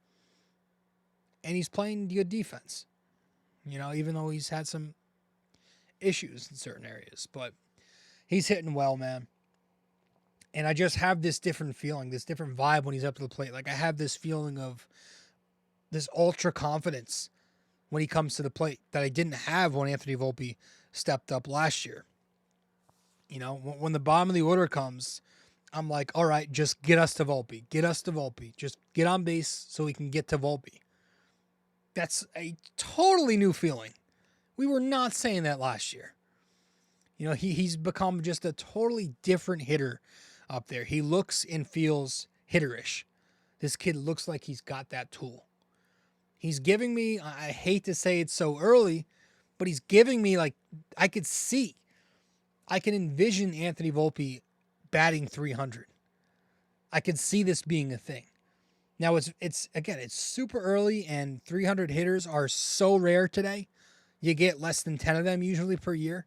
And he's playing good defense, you know, even though he's had some issues in certain areas. But he's hitting well, man. And I just have this different feeling, this different vibe when he's up to the plate. Like, I have this feeling of this ultra confidence when he comes to the plate that I didn't have when Anthony Volpe stepped up last year. You know, when the bottom of the order comes, I'm like, all right, just get us to Volpe. Get us to Volpe. Just get on base so we can get to Volpe. That's a totally new feeling. We were not saying that last year. You know, he's become just a totally different hitter up there. He looks and feels hitterish. This kid looks like he's got that tool. He's giving me, I hate to say it so early, but he's giving me, like, I could see, I can envision Anthony Volpe batting 300. I could see this being a thing. Now it's again, it's super early and 300 hitters are so rare today. You get less than 10 of them usually per year.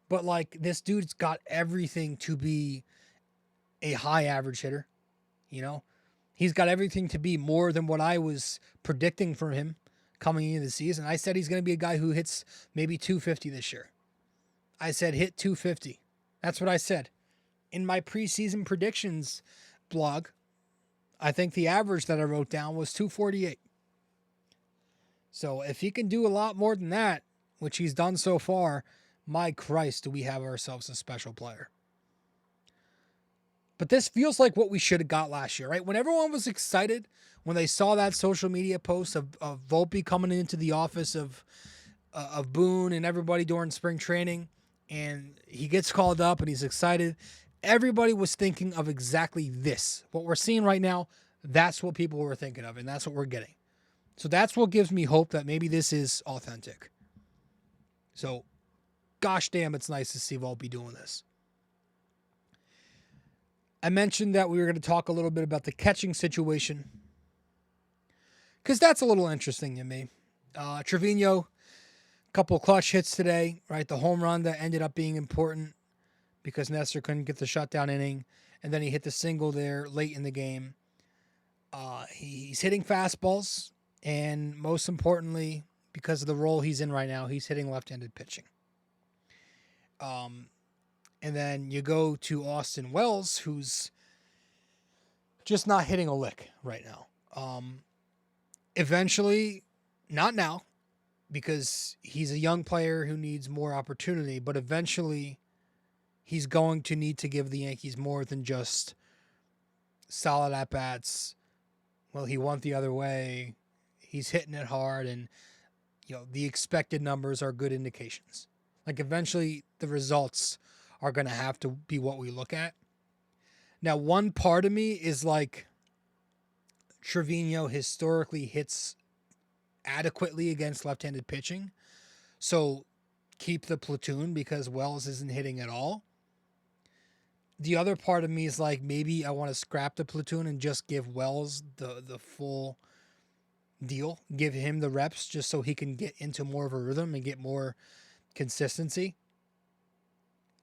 But like, this dude's got everything to be a high average hitter. You know, he's got everything to be more than what I was predicting for him coming into the season. I said he's going to be a guy who hits maybe 250 this year. I said hit 250. That's what I said. In my preseason predictions blog, I think the average that I wrote down was 248. So if he can do a lot more than that, which he's done so far, my Christ, do we have ourselves a special player. But this feels like what we should have got last year, right? When everyone was excited, when they saw that social media post of Volpe coming into the office of Boone and everybody during spring training, and he gets called up and he's excited, everybody was thinking of exactly this. What we're seeing right now, that's what people were thinking of, and that's what we're getting. So that's what gives me hope that maybe this is authentic. So, gosh damn, it's nice to see Volpe doing this. I mentioned that we were going to talk a little bit about the catching situation, because that's a little interesting to me. Trevino, couple clutch hits today, right? The home run that ended up being important because Nestor couldn't get the shutdown inning, and then he hit the single there late in the game. He's hitting fastballs, and most importantly, because of the role he's in right now, he's hitting left-handed pitching. And then you go to Austin Wells, who's just not hitting a lick right now. Eventually, not now, because he's a young player who needs more opportunity, but eventually he's going to need to give the Yankees more than just solid at-bats. Well, he went the other way. He's hitting it hard, and you know the expected numbers are good indications. Like, eventually the results are going to have to be what we look at. Now, one part of me is like, Trevino historically hits adequately against left-handed pitching, so keep the platoon because Wells isn't hitting at all. The other part of me is like, maybe I want to scrap the platoon and just give Wells the full deal, give him the reps just so he can get into more of a rhythm and get more consistency.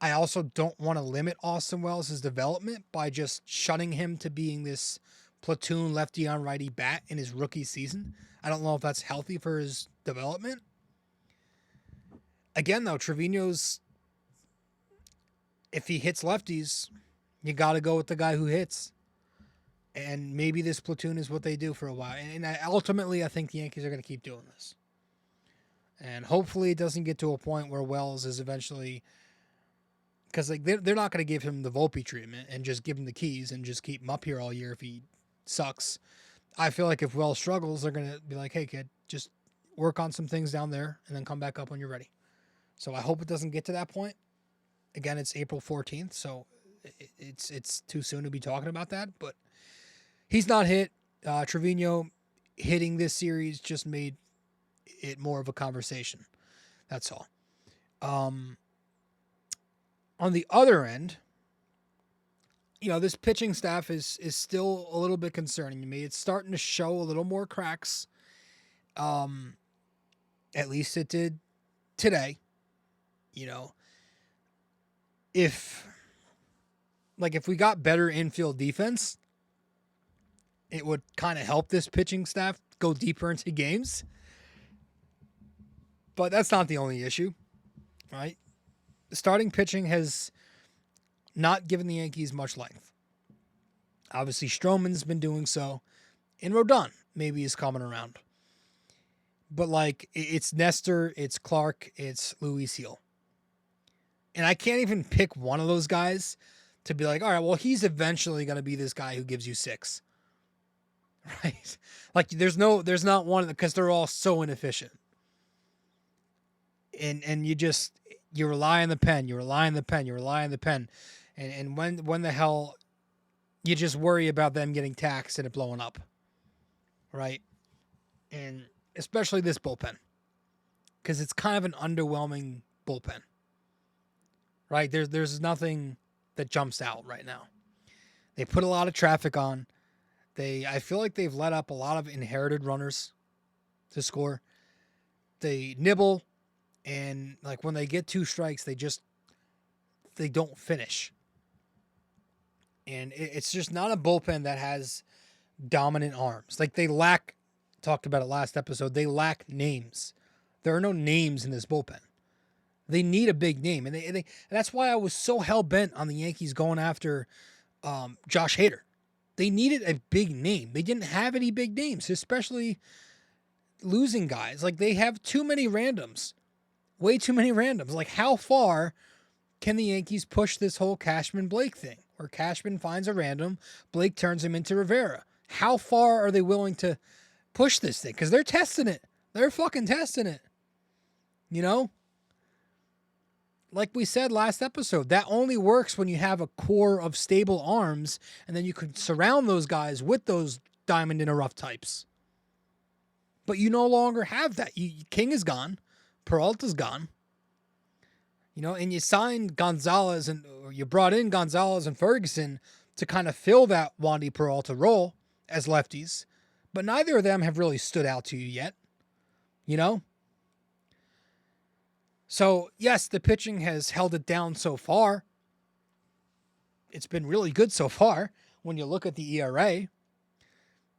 I also don't want to limit Austin Wells' development by just shutting him to being this platoon lefty on righty bat in his rookie season. I don't know if that's healthy for his development. Again, though, Trevino's, if he hits lefties, you got to go with the guy who hits. And maybe this platoon is what they do for a while. And ultimately, I think the Yankees are going to keep doing this. And hopefully it doesn't get to a point where Wells is eventually because like they're not going to give him the Volpe treatment and just give him the keys and just keep him up here all year if he sucks. I feel like if Wells struggles, they're going to be like, hey, kid, just work on some things down there and then come back up when you're ready. So I hope it doesn't get to that point. Again, it's April 14th, so it's too soon to be talking about that, but he's not hit. Trevino hitting this series just made it more of a conversation. That's all. On the other end, this pitching staff is still a little bit concerning to me. It's starting to show a little more cracks. At least it did today. If we got better infield defense, it would kind of help this pitching staff go deeper into games. But that's not the only issue, right? The starting pitching has not given the Yankees much length. Obviously, Stroman's been doing so, and Rodon maybe is coming around. But it's Nestor, it's Clark, it's Luis Hill. And I can't even pick one of those guys to be like, all right, well, he's eventually going to be this guy who gives you 6. Right? There's not one, because they're all so inefficient. And you rely on the pen, you rely on the pen, you rely on the pen. And when the hell you just worry about them getting taxed and it blowing up. Right? And especially this bullpen. Because it's kind of an underwhelming bullpen. Right? There's nothing that jumps out right now. They put a lot of traffic on. I feel like they've let up a lot of inherited runners to score. They nibble, and when they get 2 strikes, they don't finish. And it's just not a bullpen that has dominant arms. They lack, talked about it last episode, they lack names. There are no names in this bullpen. They need a big name. And that's why I was so hell-bent on the Yankees going after Josh Hader. They needed a big name. They didn't have any big names, especially losing guys. They have too many randoms. Way too many randoms. How far can the Yankees push this whole Cashman-Blake thing? Where Cashman finds a random, Blake turns him into Rivera. How far are they willing to push this thing? Because they're testing it. They're fucking testing it. Like we said last episode, that only works when you have a core of stable arms, and then you can surround those guys with those diamond in a rough types. But you no longer have that. King is gone. Peralta's gone. And you signed Gonzalez, or you brought in Gonzalez and Ferguson to kind of fill that Wandy Peralta role as lefties. But neither of them have really stood out to you yet. So, yes, the pitching has held it down so far. It's been really good so far when you look at the ERA.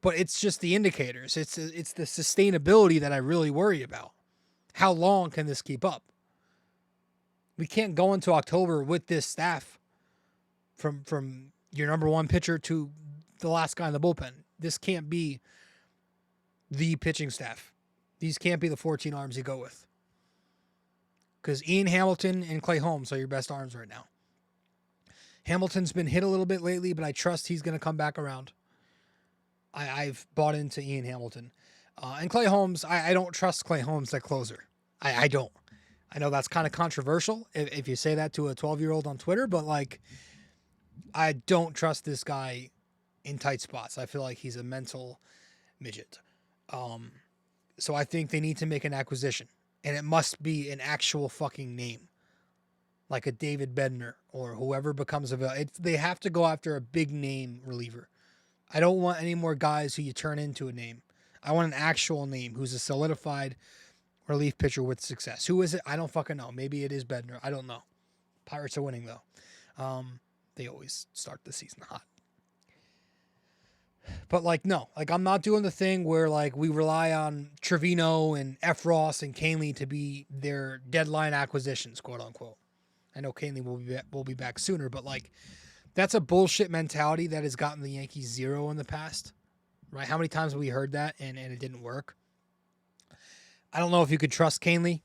But it's just the indicators. It's the sustainability that I really worry about. How long can this keep up? We can't go into October with this staff from your number one pitcher to the last guy in the bullpen. This can't be the pitching staff. These can't be the 14 arms you go with. Because Ian Hamilton and Clay Holmes are your best arms right now. Hamilton's been hit a little bit lately, but I trust he's going to come back around. I've bought into Ian Hamilton. And Clay Holmes, I don't trust Clay Holmes at closer. I don't. I know that's kind of controversial if you say that to a 12-year-old on Twitter, but I don't trust this guy in tight spots. I feel like he's a mental midget. So I think they need to make an acquisition. And it must be an actual fucking name. Like a David Bednar or whoever becomes available. They have to go after a big name reliever. I don't want any more guys who you turn into a name. I want an actual name who's a solidified relief pitcher with success. Who is it? I don't fucking know. Maybe it is Bednar. I don't know. Pirates are winning, though. They always start the season hot. But no, I'm not doing the thing where we rely on Trevino and F. Ross and Canely to be their deadline acquisitions, quote unquote. I know Canely will be back sooner, but that's a bullshit mentality that has gotten the Yankees 0 in the past, right? How many times have we heard that and it didn't work? I don't know if you could trust Canely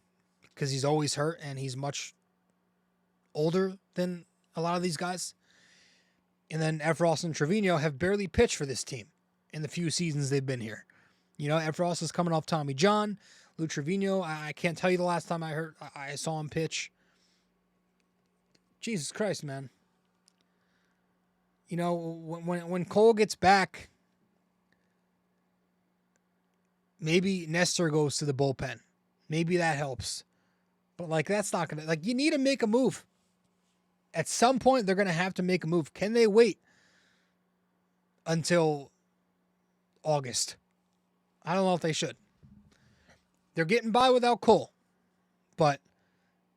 because he's always hurt and he's much older than a lot of these guys. And then Efros and Trevino have barely pitched for this team in the few seasons they've been here. You know, Efros is coming off Tommy John. Lou Trevino, I can't tell you the last time I saw him pitch. Jesus Christ, man. You know, when Cole gets back, maybe Nestor goes to the bullpen. Maybe that helps. But, like, that's not going to... Like, you need to make a move. At some point, they're going to have to make a move. Can they wait until August? I don't know if they should. They're getting by without Cole. But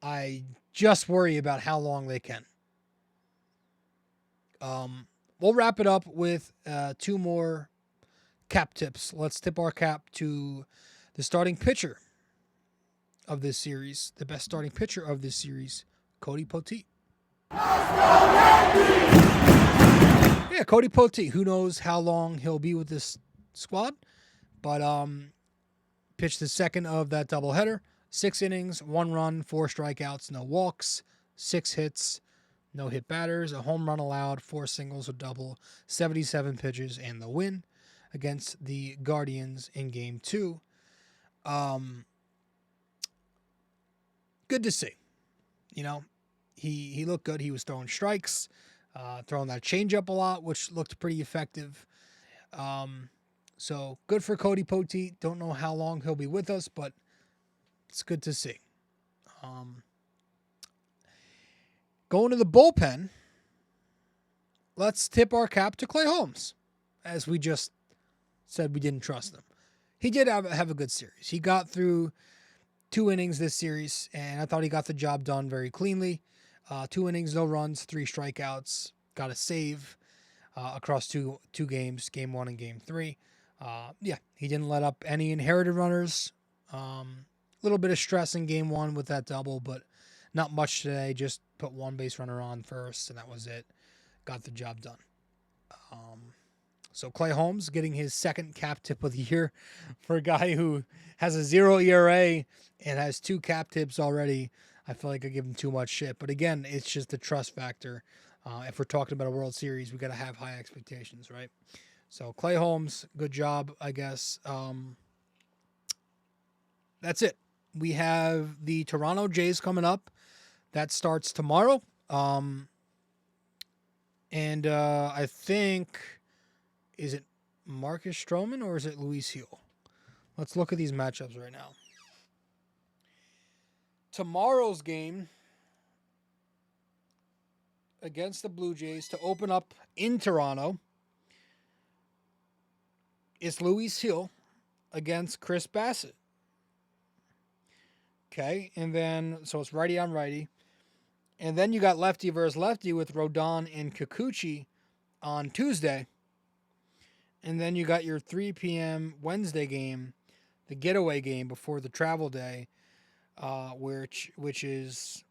I just worry about how long they can. We'll wrap it up with 2 more cap tips. Let's tip our cap to the starting pitcher of this series, the best starting pitcher of this series, Cody Poteet. Yeah, Cody Poteet. Who knows how long he'll be with this squad, but pitched the second of that doubleheader. 6 innings, 1 run, 4 strikeouts, no walks, 6 hits, no hit batters, a home run allowed, 4 singles, a double, 77 pitches, and the win against the Guardians in Game 2. Good to see. You know, he looked good. He was throwing strikes, throwing that changeup a lot, which looked pretty effective. So good for Cody Poteet. Don't know how long he'll be with us, but it's good to see. Going to the bullpen, let's tip our cap to Clay Holmes, as we just said we didn't trust him. He did have a good series. He got through 2 innings this series, and I thought he got the job done very cleanly. 2 innings, no runs, 3 strikeouts, got a save across two games, Game 1 and Game 3. Yeah, he didn't let up any inherited runners. Little bit of stress in Game 1 with that double, but not much today. Just put 1 base runner on first, and that was it. Got the job done. So Clay Holmes getting his second cap tip of the year for a guy who has a 0 ERA and has 2 cap tips already. I feel like I give him too much shit. But again, it's just the trust factor. If we're talking about a World Series, we got to have high expectations, right? So Clay Holmes, good job, I guess. That's it. We have the Toronto Jays coming up. That starts tomorrow. And I think, is it Marcus Stroman or is it Luis Hill? Let's look at these matchups right now. Tomorrow's game against the Blue Jays to open up in Toronto is Luis Hill against Chris Bassett. Okay, and then, so it's righty on righty. And then you got lefty versus lefty with Rodon and Kikuchi on Tuesday. And then you got your 3 p.m. Wednesday game, the getaway game before the travel day, which is,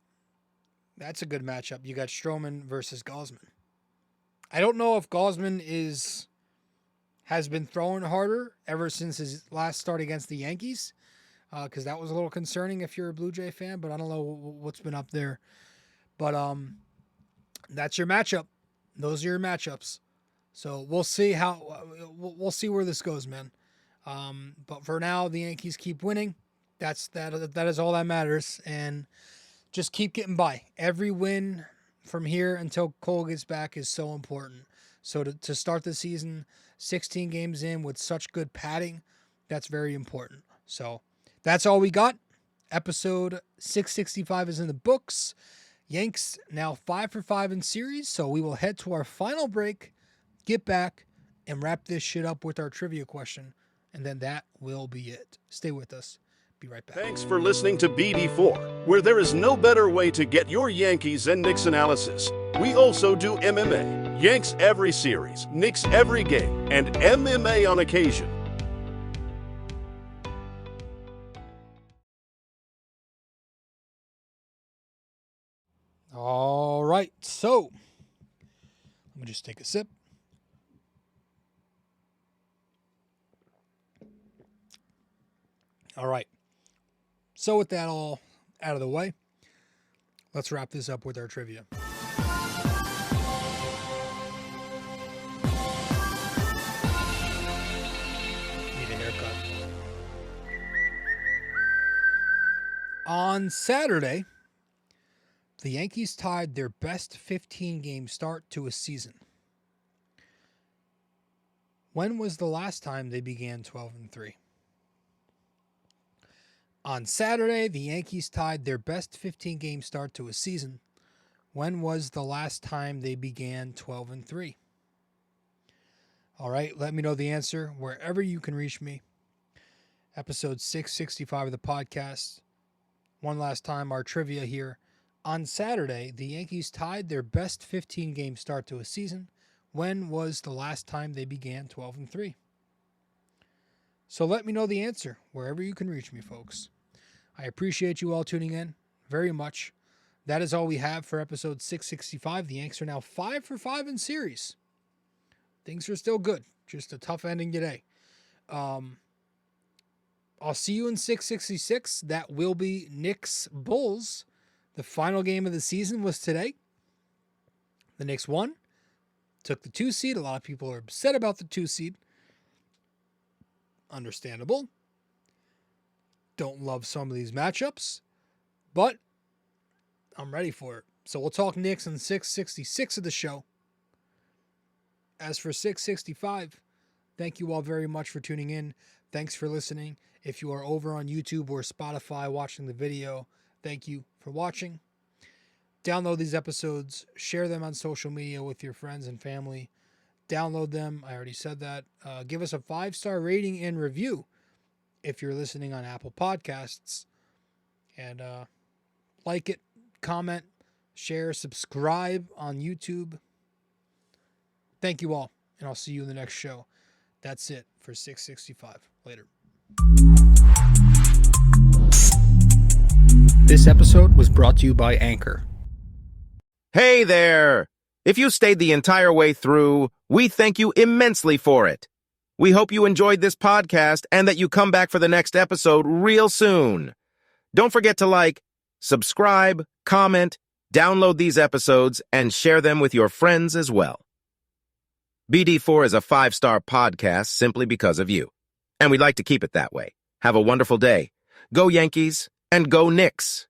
that's a good matchup. You got Stroman versus Gausman. I don't know if Gausman has been throwing harder ever since his last start against the Yankees, because that was a little concerning if you're a Blue Jay fan, but I don't know what's been up there. But that's your matchup. Those are your matchups. So we'll see we'll see where this goes, man. But for now, the Yankees keep winning. That is all that matters, and just keep getting by. Every win from here until Cole gets back is so important. So to start the season 16 games in with such good padding, that's very important. So that's all we got. Episode 665 is in the books. Yanks now 5 for 5 in series, so we will head to our final break, get back, and wrap this shit up with our trivia question, and then that will be it. Stay with us. Be right back. Thanks for listening to BD4, where there is no better way to get your Yankees and Knicks analysis. We also do MMA, Yanks every series, Knicks every game, and MMA on occasion. All right, so let me just take a sip. All right, so with that all out of the way, let's wrap this up with our trivia. Need a haircut. On Saturday, the Yankees tied their best 15-game start to a season. When was the last time they began 12-3? On Saturday, the Yankees tied their best 15-game start to a season. When was the last time they began 12-3? All right, let me know the answer wherever you can reach me. Episode 665 of the podcast. One last time, our trivia here. On Saturday, the Yankees tied their best 15-game start to a season. When was the last time they began 12-3? So let me know the answer wherever you can reach me, folks. I appreciate you all tuning in very much. That is all we have for episode 665. The Yanks are now 5 for 5 in series. Things are still good. Just a tough ending today. I'll see you in 666. That will be Knicks Bulls. The final game of the season was today. The Knicks won. Took the 2 seed. A lot of people are upset about the 2 seed. Understandable. Don't love some of these matchups. But I'm ready for it. So we'll talk Knicks in 666 of the show. As for 665, thank you all very much for tuning in. Thanks for listening. If you are over on YouTube or Spotify watching the video, thank you for watching. Download these episodes. Share them on social media with your friends and family. Download them. I already said that. Give us a 5-star rating and review if you're listening on Apple Podcasts. And like it, comment, share, subscribe on YouTube. Thank you all, and I'll see you in the next show. That's it for 665. Later. This episode was brought to you by Anchor. Hey there! If you stayed the entire way through, we thank you immensely for it. We hope you enjoyed this podcast and that you come back for the next episode real soon. Don't forget to like, subscribe, comment, download these episodes, and share them with your friends as well. BD4 is a 5-star podcast simply because of you, and we'd like to keep it that way. Have a wonderful day. Go Yankees, and go Knicks!